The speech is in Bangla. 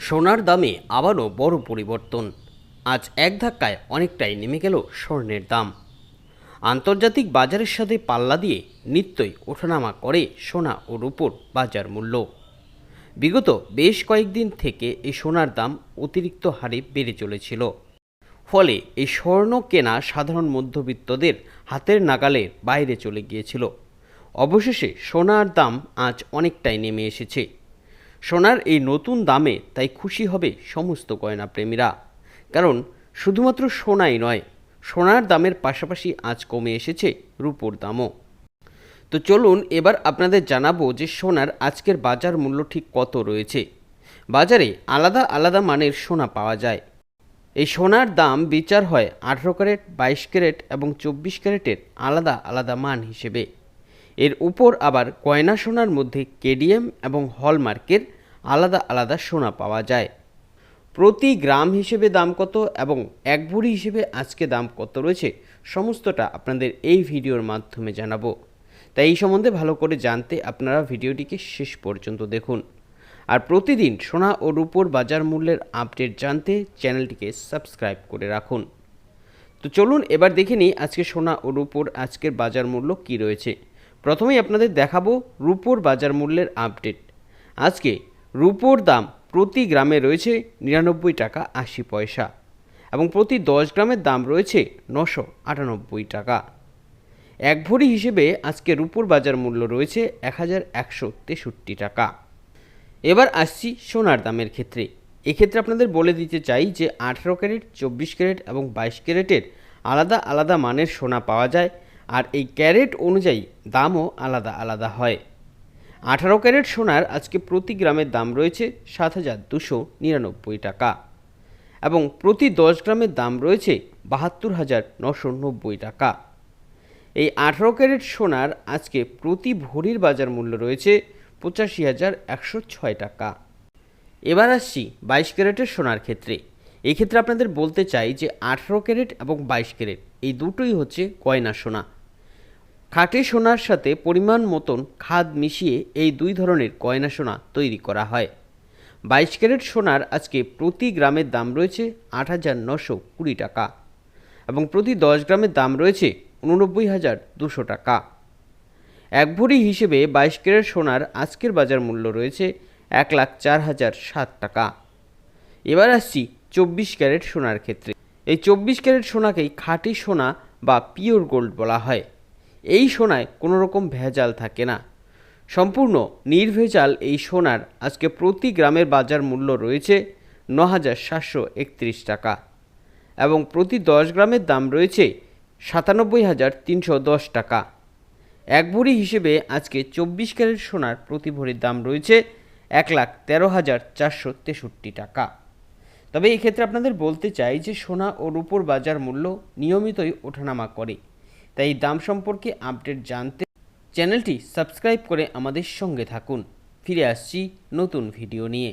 সোনার দামে আবারও বড় পরিবর্তন। আজ এক ধাক্কায় অনেকটাই নেমে গেল স্বর্ণের দাম। আন্তর্জাতিক বাজারের সাথে পাল্লা দিয়ে নিত্যই ওঠানামা করে সোনা ও রূপোর বাজার মূল্য। বিগত বেশ কয়েকদিন থেকে এই সোনার দাম অতিরিক্ত হারে বেড়ে চলেছিল। ফলে এই স্বর্ণ কেনা সাধারণ মধ্যবিত্তদের হাতের নাগালের বাইরে চলে গিয়েছিল। অবশেষে সোনার দাম আজ অনেকটাই নেমে এসেছে। সোনার এই নতুন দামে তাই খুশি হবে সমস্ত গয়না প্রেমীরা, কারণ শুধুমাত্র সোনাই নয়, সোনার দামের পাশাপাশি আজ কমে এসেছে রূপোর দামও। তো চলুন এবার আপনাদের জানাবো যে সোনার আজকের বাজার মূল্য ঠিক কত রয়েছে। বাজারে আলাদা আলাদা মানের সোনা পাওয়া যায়। এই সোনার দাম বিচার হয় 18 ক্যারেট, 22 ক্যারেট এবং 24 ক্যারেটের আলাদা আলাদা মান হিসেবে। এর উপর আবার গয়না সোনার মধ্যে কেডিএম এবং হলমার্কের আলাদা আলাদা সোনা পাওয়া যায়। প্রতি গ্রাম হিসেবে দাম কত এবং এক ভরি হিসেবে আজকে দাম কত রয়েছে সমস্তটা আপনাদের এই ভিডিওর মাধ্যমে জানাবো। তাই এই সম্বন্ধে ভালো করে জানতে আপনারা ভিডিওটিকে শেষ পর্যন্ত দেখুন। আর প্রতিদিন সোনা ও রূপোর বাজার মূল্যের আপডেট জানতে চ্যানেলটিকে সাবস্ক্রাইব করে রাখুন। তো চলুন এবার দেখে নিই আজকে সোনা ও রূপোর আজকের বাজার মূল্য কী রয়েছে। প্রথমেই আপনাদের দেখাবো রূপোর বাজার মূল্যের আপডেট। আজকে রূপোর দাম প্রতি গ্রামে রয়েছে 99 টাকা 80 পয়সা এবং প্রতি 10 গ্রামের দাম রয়েছে 998 টাকা। এক ভরি হিসেবে আজকে রূপোর বাজার মূল্য রয়েছে 1163 টাকা। এবার আসছি সোনার দামের ক্ষেত্রে। এক্ষেত্রে আপনাদের বলে দিতে চাই যে 18 ক্যারেট, 24 ক্যারেট এবং 22 ক্যারেটের আলাদা আলাদা মানের সোনা পাওয়া যায়, আর এই ক্যারেট অনুযায়ী দামও আলাদা আলাদা হয়। 18 ক্যারেট সোনার আজকে প্রতি গ্রামের দাম রয়েছে 7299 টাকা এবং প্রতি 10 গ্রামের দাম রয়েছে 72,990 টাকা। এই 18 ক্যারেট সোনার আজকে প্রতি ভরির বাজার মূল্য রয়েছে 85,106 টাকা। এবার আসছি 22 ক্যারেটের সোনার ক্ষেত্রে। এই ক্ষেত্রে আপনাদের বলতে চাই যে 18 ক্যারেট এবং 22 ক্যারেট এই দুটোই হচ্ছে গয়না সোনা। খাঁটি সোনার সাথে পরিমাণ মতন খাদ মিশিয়ে এই দুই ধরনের গয়না সোনা তৈরি করা হয়। 22 ক্যারেট সোনার আজকে প্রতি গ্রামের দাম রয়েছে 8,920 টাকা এবং প্রতি 10 গ্রামের দাম রয়েছে 89,200 টাকা। এক ভরি হিসেবে 22 ক্যারেট সোনার আজকের বাজার মূল্য রয়েছে 1,04,007 টাকা। এবার আসছি 24 ক্যারেট সোনার ক্ষেত্রে। এই 24 ক্যারেট সোনাকেই খাঁটি সোনা বা পিওর গোল্ড বলা হয়। এই সোনায় কোনো রকম ভেজাল থাকে না, সম্পূর্ণ নির্ভেজাল এই সোনার আজকে প্রতি গ্রামের বাজার মূল্য রয়েছে 9,731 টাকা এবং প্রতি 10 গ্রামের দাম রয়েছে 97,310 টাকা। এক ভরি হিসেবে আজকে 24 ক্যারেট সোনার প্রতি ভরির দাম রয়েছে 1,13,463 টাকা। তবে এই ক্ষেত্রে আপনাদের বলতে চাই যে সোনা ও রূপোর বাজার মূল্য নিয়মিতই ওঠানামা করে, তাই দাম সম্পর্কে আপডেট জানতে চ্যানেলটি সাবস্ক্রাইব করে আমাদের সঙ্গে থাকুন। ফিরে আসছি নতুন ভিডিও নিয়ে।